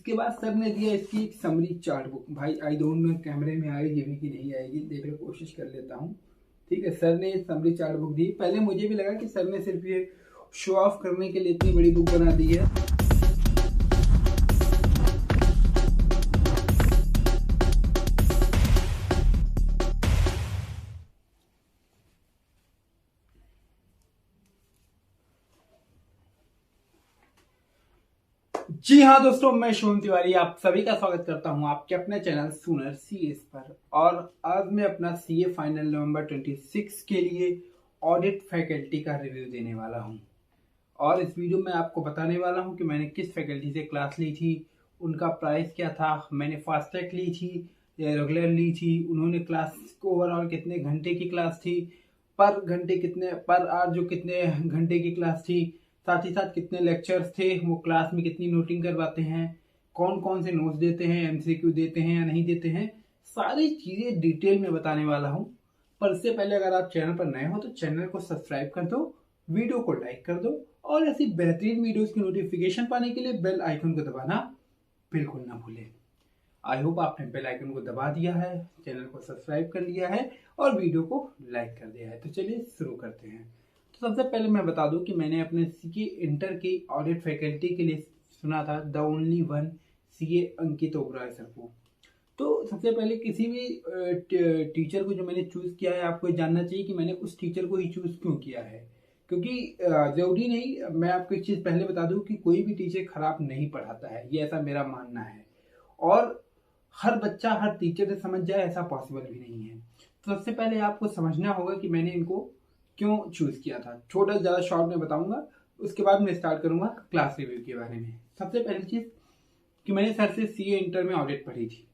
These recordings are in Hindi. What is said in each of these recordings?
उसके बाद सर ने दिया इसकी एक समरी चार्ट बुक। भाई आई डोंट नो कैमरे में आएगी भी कि नहीं आएगी, देख लो, कोशिश कर लेता हूँ। ठीक है, सर ने समरी चार्ट बुक दी। पहले मुझे भी लगा कि सर ने सिर्फ ये शो ऑफ करने के लिए इतनी बड़ी बुक बना दी है। जी हाँ दोस्तों, मैं शुभम तिवारी आप सभी का स्वागत करता हूं आपके अपने चैनल सूनर सीएस पर। और आज मैं अपना सीए फाइनल नवंबर 26 के लिए ऑडिट फैकल्टी का रिव्यू देने वाला हूं। और इस वीडियो में आपको बताने वाला हूं कि मैंने किस फैकल्टी से क्लास ली थी, उनका प्राइस क्या था, मैंने फास्ट ट्रैक ली थी या रेगुलर ली थी, उन्होंने क्लास को ओवरऑल कितने घंटे की क्लास थी, पर घंटे कितने, पर आवर जो कितने घंटे की क्लास थी, साथ ही साथ कितने लेक्चर्स थे, वो क्लास में कितनी नोटिंग करवाते हैं, कौन कौन से नोट्स देते हैं, एमसीक्यू देते हैं या नहीं देते हैं, सारी चीज़ें डिटेल में बताने वाला हूँ। पर इससे पहले अगर आप चैनल पर नए हो तो चैनल को सब्सक्राइब कर दो, वीडियो को लाइक कर दो और ऐसी बेहतरीन वीडियोस की नोटिफिकेशन पाने के लिए बेल आइकन को दबाना बिल्कुल ना भूलें। आई होप आपने बेल आइकन को दबा दिया है, चैनल को सब्सक्राइब कर लिया है और वीडियो को लाइक कर दिया है। तो चलिए शुरू करते हैं। तो सबसे पहले मैं बता दूं कि मैंने अपने सीए इंटर की ऑडिट फैकल्टी के लिए सुना था the only one CA Ankit Oberoi sir को। तो सबसे पहले किसी भी टीचर को जो मैंने चूज़ किया है, आपको जानना चाहिए कि मैंने उस टीचर को ही चूज़ क्यों किया है। क्योंकि ज़रूरी नहीं, मैं आपको एक चीज़ पहले बता दूं कि कोई भी टीचर खराब नहीं पढ़ाता है, ये ऐसा मेरा मानना है। और हर बच्चा हर टीचर से समझ जाए ऐसा पॉसिबल भी नहीं है। तो सबसे पहले आपको समझना होगा कि मैंने इनको क्यों चूज़ किया था। छोटा ज़्यादा शॉर्ट में बताऊंगा, उसके बाद मैं स्टार्ट करूंगा क्लास रिव्यू के बारे में। सबसे पहली चीज़ कि मैंने सर से सीए इंटर में ऑडिट पढ़ी थी।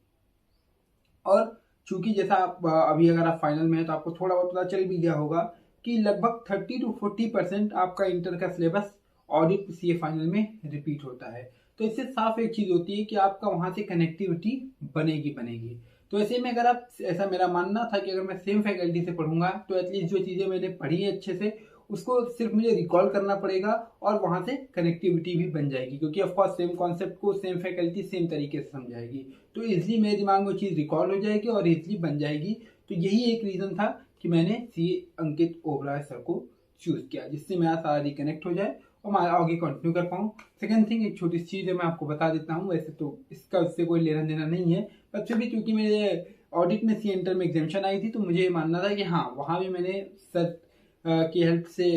और चूंकि जैसा आप अभी अगर आप फाइनल में है तो आपको थोड़ा बहुत पता चल भी गया होगा कि लगभग 30 to 40% आपका इंटर का सिलेबस ऑडिट सीए फाइनल में रिपीट होता है। तो इससे साफ एक चीज़ होती है कि आपका वहाँ से कनेक्टिविटी बनेगी। तो ऐसे में अगर आप, ऐसा मेरा मानना था कि अगर मैं सेम फैकल्टी से पढ़ूंगा तो एटलीस्ट जो चीज़ें मैंने पढ़ी है अच्छे से उसको सिर्फ मुझे रिकॉल करना पड़ेगा और वहाँ से कनेक्टिविटी भी बन जाएगी, क्योंकि ऑफकोर्स सेम कॉन्सेप्ट को सेम फैकल्टी सेम तरीके से समझाएगी। तो इजली मेरे दिमाग में वो चीज़ रिकॉल हो जाएगी और इजली बन जाएगी। तो यही एक रीज़न था कि मैंने सीए अंकित ओबराय सर को चूज़ किया, जिससे मेरा सारा रिकनेक्ट हो जाए और मैं आगे कंटिन्यू कर पाऊँ। सेकंड थिंग, एक छोटी सी चीज़ है, मैं आपको बता देता हूँ, वैसे तो इसका उससे कोई लेना देना नहीं है, पर फिर भी क्योंकि मेरे ऑडिट में सीए इंटर में एग्जामेशन आई थी तो मुझे मानना था कि हाँ, वहाँ भी मैंने सर की हेल्प से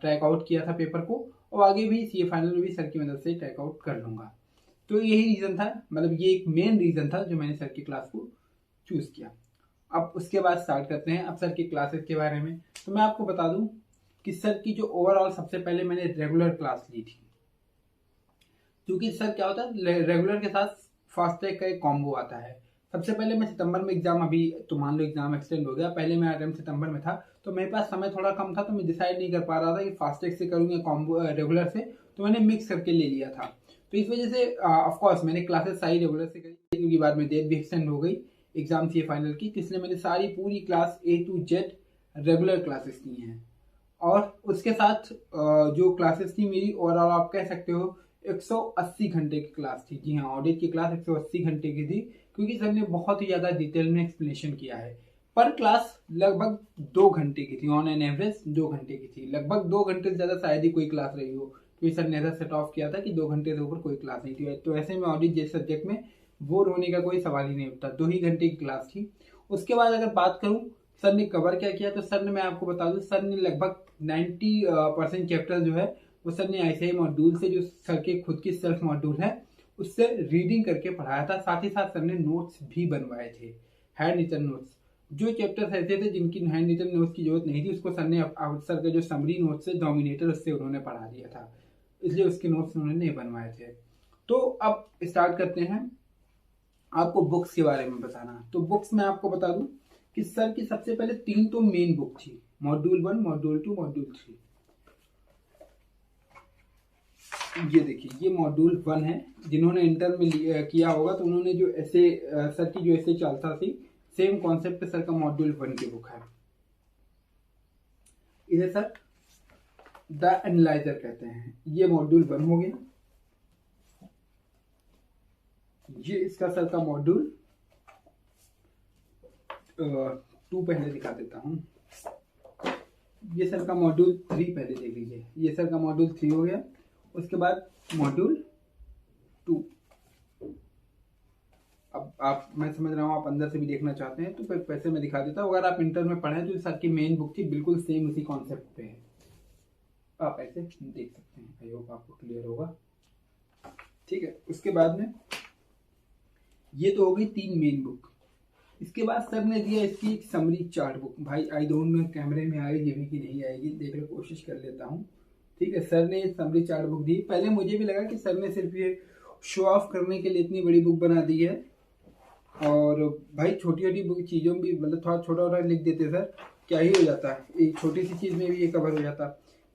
ट्रैक आउट किया था पेपर को, और आगे भी सीए फाइनल में भी सर की मदद से ट्रैक आउट कर लूँगा। तो यही रीज़न था, मतलब ये एक मेन रीज़न था जो मैंने सर की क्लास को चूज़ किया। अब उसके बाद स्टार्ट करते हैं अब सर की क्लासेस के बारे में। तो मैं आपको बता दूं कि सर की जो ओवरऑल, सबसे पहले मैंने रेगुलर क्लास ली थी, क्योंकि सर क्या होता है, रेगुलर के साथ फास्ट ट्रैक का एक कॉम्बो आता है। सबसे पहले मैं सितंबर में एग्जाम, अभी तो मान लो एग्जाम एक्सटेंड हो गया, पहले मैं अटेम्प्ट सितंबर में था तो मेरे पास समय थोड़ा कम था, तो मैं डिसाइड नहीं कर पा रहा था कि फास्ट ट्रैक से करूँ या कॉम्बो रेगुलर से, तो मैंने मिक्स करके ले लिया था। तो इस वजह से ऑफकोर्स मैंने क्लासेस सारी रेगुलर से करी, क्योंकि बाद में डेट भी एक्सटेंड हो गई एग्जाम सीए फाइनल की, तो इसलिए मैंने सारी पूरी class A to Z regular classes की हैं। और उसके साथ जो क्लासेस थी मेरी ओवरऑल आप कह सकते हो 180 घंटे की क्लास थी। जी हाँ, ऑडिट की क्लास 180 घंटे की थी, क्योंकि सर ने बहुत ही ज़्यादा डिटेल में एक्सप्लेनेशन किया है। पर क्लास लगभग 2 घंटे की थी, ऑन एन एवरेज 2 घंटे की थी। लगभग 2 घंटे से ज़्यादा शायद ही कोई क्लास रही हो, क्योंकि सर ने ऐसा सेट ऑफ किया था कि 2 घंटे से ऊपर कोई क्लास नहीं थी। तो ऐसे में ऑडिट जैसे सब्जेक्ट में बोर होने का कोई सवाल ही नहीं उठता। 2 ही घंटे की क्लास थी। उसके बाद अगर बात करूँ सर ने कवर क्या किया, तो सर ने, मैं आपको बता दूं, सर ने लगभग 90% चैप्टर जो है वो सर ने ICI मॉड्यूल से, जो सर के खुद की सेल्फ मॉड्यूल है, उससे रीडिंग करके पढ़ाया था। साथ ही साथ सर ने नोट्स भी बनवाए थे, हैंड रिटन नोट्स। जो चैप्टर्स ऐसे थे जिनकी हैंड रिटन नोट्स की जरूरत नहीं थी, उसको सर ने सर का जो समरी नोट्स है डोमिनेटर, उससे उन्होंने पढ़ा दिया था, इसलिए उसके नोट्स उन्होंने नहीं बनवाए थे। तो अब स्टार्ट करते हैं आपको बुक्स के बारे में बताना। तो बुक्स मैं आपको बता दूं कि सर की सबसे पहले 3 तो मेन बुक थी, मॉड्यूल 1, मॉड्यूल 2, मॉड्यूल 3। ये देखिए, ये मॉड्यूल 1 है। जिन्होंने इंटर में किया होगा तो उन्होंने जो ऐसे सर की जो ऐसे चलता थी, सेम कॉन्सेप्ट पे सर का मॉड्यूल 1 की बुक है। इसे सर द एनालाइजर कहते हैं। ये मॉड्यूल 1 हो गया। ये इसका सर का मॉड्यूल 2 पहले दिखा देता हूँ। ये सर का मॉड्यूल 3 पहले देख लीजिए। ये सर का मॉड्यूल 3 हो गया, उसके बाद मॉड्यूल 2। अब आप, मैं समझ रहा हूँ आप अंदर से भी देखना चाहते हैं तो फिर पैसे में दिखा देता हूँ। अगर आप इंटर में पढ़े तो सर की मेन बुक थी, बिल्कुल सेम उसी कॉन्सेप्ट पे है, आप ऐसे देख सकते हैं। आई होप आपको क्लियर होगा, ठीक है। उसके बाद में ये तो हो गई 3 मेन बुक। इसके बाद सर ने दिया इसकी एक समरी चार्ट बुक। भाई आई डोंट नो कैमरे में आएगी कि नहीं आएगी, देख लो, कोशिश कर लेता हूँ, ठीक है। सर ने समरी चार्ट बुक दी। पहले मुझे भी लगा कि सर ने सिर्फ ये शो ऑफ करने के लिए इतनी बड़ी बुक बना दी है, और भाई छोटी छोटी बुक चीज़ों भी मतलब थोड़ा छोटा छोटा लिख देते सर, क्या ही हो जाता है, एक छोटी सी चीज़ में भी ये कवर हो जाता।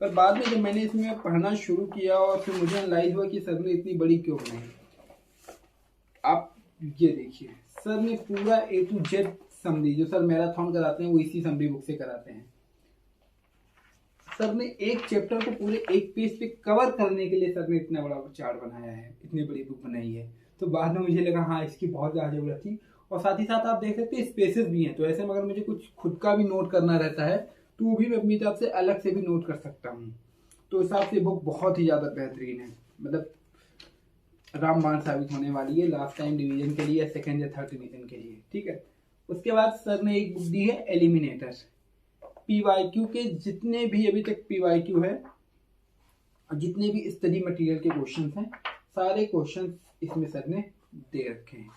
पर बाद में जब मैंने इसमें पढ़ना शुरू किया और फिर मुझे एनालाइज हुआ कि सर ने इतनी बड़ी क्यों बनाई। आप ये देखिए, सर ने पूरा A to Z समरी, जो सर मैराथन कराते हैं वो इसी समरी बुक से कराते हैं। सर ने एक चैप्टर को पूरे एक पेज पे कवर करने के लिए सर ने इतना बड़ा चार्ट बनाया है, इतनी बड़ी बुक बनाई है। तो बाद में मुझे लगा हाँ इसकी बहुत ज़्यादा जरूरत थी। और साथ ही साथ आप देख सकते हैं स्पेसेस भी हैं, तो ऐसे में अगर मुझे कुछ खुद का भी नोट करना रहता है तो वो भी मैं अपनी तरफ से अलग से भी नोट कर सकता हूँ। तो इस हिसाब से बुक बहुत ही ज़्यादा बेहतरीन है, मतलब रामबाण साबित होने वाली है लास्ट टाइम डिवीजन के लिए, सेकेंड या थर्ड डिवीजन के लिए, ठीक है। उसके बाद सर ने एक बुक दी है एलिमिनेटर। PYQ के जितने भी अभी तक PYQ है और जितने भी स्टडी मटेरियल के क्वेश्चंस हैं, सारे क्वेश्चंस इसमें सर ने दे रखे हैं।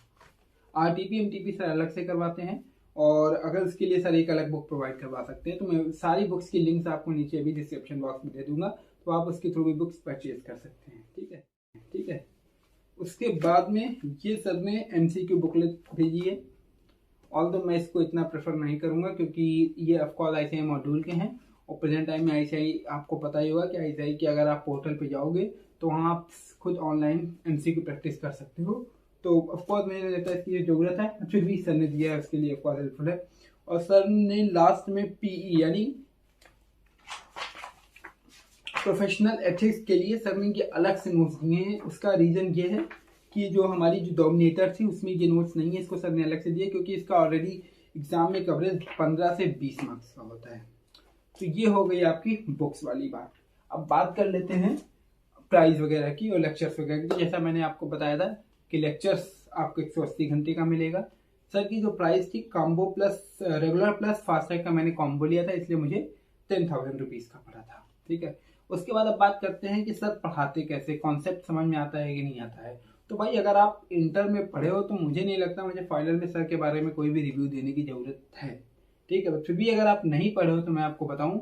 RTP MTP सर अलग से करवाते हैं, और अगर उसके लिए सर एक अलग बुक प्रोवाइड करवा सकते हैं तो मैं सारी बुक्स की लिंक्स आपको नीचे अभी डिस्क्रिप्शन बॉक्स में दे दूंगा, तो आप उसके थ्रू भी बुक्स परचेज कर सकते हैं, ठीक है, ठीक है। उसके बाद में ये सर ने MCQ बुकलेट भेजी है। ऑल्दो मैं इसको इतना प्रेफर नहीं करूंगा क्योंकि ये ऑफकोर्स ICI मॉड्यूल के हैं, और प्रेजेंट टाइम में ICI आपको पता ही होगा कि ICI के अगर आप पोर्टल पे जाओगे तो वहाँ आप खुद ऑनलाइन MCQ प्रैक्टिस कर सकते हो। तो ऑफकोर्स मुझे लगता है इसकी जरूरत है, फिर भी सर ने दिया है उसके लिए ऑफकोर्स हेल्पफुल है। और सर ने लास्ट में PE यानी प्रोफेशनल एथिक्स के लिए सर ने ये अलग से नोट्स दिए हैं। उसका रीजन ये है कि जो हमारी जो डोमिनेटर थी उसमें ये नोट्स नहीं है, इसको सर ने अलग से दिए क्योंकि इसका ऑलरेडी एग्जाम में कवरेज 15 से 20 मार्क्स का होता है। तो ये हो गई आपकी बुक्स वाली बात। अब बात कर लेते हैं प्राइस वगैरह की और लेक्चर्स वगैरह की। जैसा मैंने आपको बताया था कि लेक्चर्स आपको 180 घंटे का मिलेगा। सर की जो प्राइस थी combo plus regular plus fast track का मैंने कॉम्बो लिया था, इसलिए मुझे 10,000 रुपीज़ का पड़ा था, ठीक है। उसके बाद अब बात करते हैं कि सर पढ़ाते कैसे, कॉन्सेप्ट समझ में आता है कि नहीं आता है। तो भाई अगर आप इंटर में पढ़े हो तो मुझे नहीं लगता मुझे फाइनल में सर के बारे में कोई भी रिव्यू देने की जरूरत है, ठीक है। फिर भी अगर आप नहीं पढ़े हो तो मैं आपको बताऊं,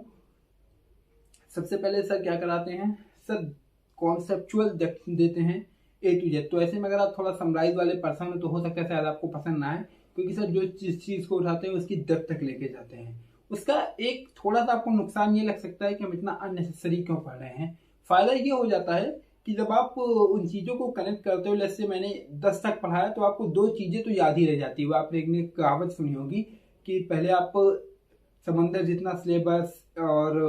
सबसे पहले सर क्या कराते हैं, सर कॉन्सेप्चुअल देते हैं A to Z। तो ऐसे में अगर आप थोड़ा समराइज वाले पर्सन हो तो हो सकता है शायद आपको पसंद ना आए, क्योंकि सर जो जिस चीज़ को उठाते हैं उसकी डेप्थ तक लेके जाते हैं। उसका एक थोड़ा सा आपको नुकसान ये लग सकता है कि हम इतना अननेसेसरी क्यों पढ़ रहे हैं। फायदा ये हो जाता है कि जब आप उन चीज़ों को कनेक्ट करते हो, जैसे मैंने 10 तक पढ़ा है तो आपको 2 चीज़ें तो याद ही रह जाती है। आपने एक कहावत सुनी होगी कि पहले आप समंदर जितना सिलेबस और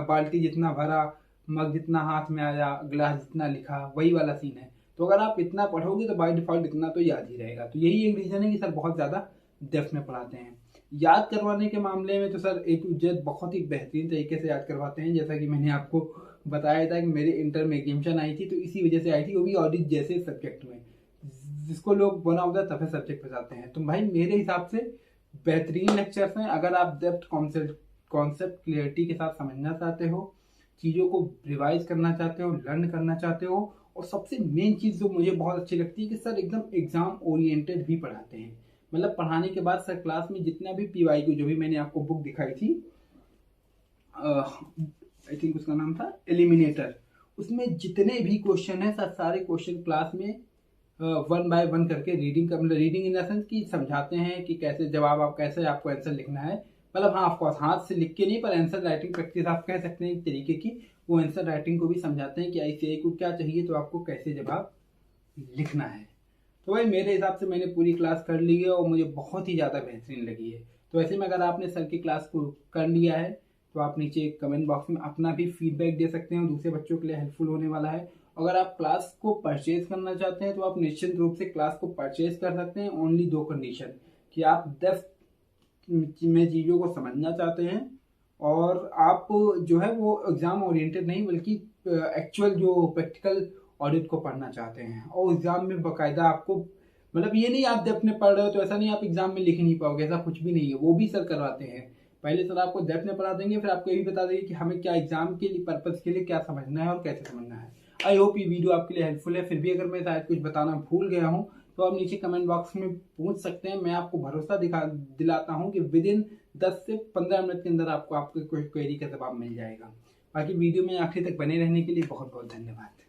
बाल्टी जितना भरा, मग जितना हाथ में आया, गिलास जितना लिखा, वही वाला सीन है। तो अगर आप इतना पढ़ोगे तो बाय डिफॉल्ट इतना तो याद ही रहेगा। तो यही एक रीज़न है कि सर बहुत ज़्यादा डेप्थ में पढ़ाते हैं। याद करवाने के मामले में तो सर A to Z बहुत ही बेहतरीन तरीके से याद करवाते हैं। जैसा कि मैंने आपको बताया था कि मेरे इंटर में एग्जामिनेशन आई थी तो इसी वजह से आई थी, वो भी ऑडिट जैसे सब्जेक्ट में, जिसको लोग one of the toughest subject बताते हैं। तो भाई मेरे हिसाब से बेहतरीन लेक्चर्स हैं। अगर आप डेप्थ कॉन्सेप्ट क्लियरिटी के साथ समझना चाहते हो, चीज़ों को रिवाइज करना चाहते हो, लर्न करना चाहते हो, और सबसे मेन चीज़ जो मुझे बहुत अच्छी लगती है कि सर एकदम एग्जाम ओरिएंटेड भी पढ़ाते हैं। मतलब पढ़ाने के बाद सर क्लास में जितना भी PYQ, जो भी मैंने आपको बुक दिखाई थी, आई थिंक उसका नाम था एलिमिनेटर, उसमें जितने भी क्वेश्चन है सर सारे क्वेश्चन क्लास में 1 बाय 1 करके रीडिंग का, मतलब रीडिंग इन द सेंस कि समझाते हैं कि कैसे जवाब, आप कैसे आपको आंसर लिखना है। मतलब हाँ ऑफकोर्स हाथ से लिख के नहीं, पर आंसर राइटिंग प्रैक्टिस आप कह सकते हैं एक तरीके की। वो आंसर राइटिंग को भी समझाते हैं कि ICI को क्या चाहिए तो आपको कैसे जवाब लिखना है। तो भाई मेरे हिसाब से मैंने पूरी क्लास कर ली है और मुझे बहुत ही ज़्यादा बेहतरीन लगी है। तो ऐसे में अगर आपने सर की क्लास को कर लिया है तो आप नीचे कमेंट बॉक्स में अपना भी फीडबैक दे सकते हैं, दूसरे बच्चों के लिए हेल्पफुल होने वाला है। अगर आप क्लास को परचेज करना चाहते हैं तो आप निश्चित रूप से क्लास को परचेज कर सकते हैं। ओनली 2 कंडीशन कि आप 10 में चीज़ों को समझना चाहते हैं और आप जो है वो एग्ज़ाम ओरिएंटेड नहीं बल्कि एक्चुअल जो प्रैक्टिकल ऑडिट को पढ़ना चाहते हैं और एग्ज़ाम में बाकायदा आपको मतलब ये नहीं आप डेप्थ में पढ़ रहे हो तो ऐसा नहीं आप एग्ज़ाम में लिख नहीं पाओगे, ऐसा कुछ भी नहीं है। वो भी सर करवाते हैं। पहले सर आपको डेप्थ में पढ़ा देंगे, फिर आपको ये भी बता देंगे कि हमें क्या एग्ज़ाम के लिए पर्पज़ के लिए क्या समझना है और कैसे समझना है। आई होप ये वीडियो आपके लिए हेल्पफुल है। फिर भी अगर मैं शायद कुछ बताना भूल गया हूँ तो आप नीचे कमेंट बॉक्स में पूछ सकते हैं। मैं आपको भरोसा दिलाता हूँ कि विद इन 10 से 15 मिनट के अंदर आपको आपके क्वेरी का जवाब मिल जाएगा। बाकी वीडियो में आखिर तक बने रहने के लिए बहुत बहुत धन्यवाद।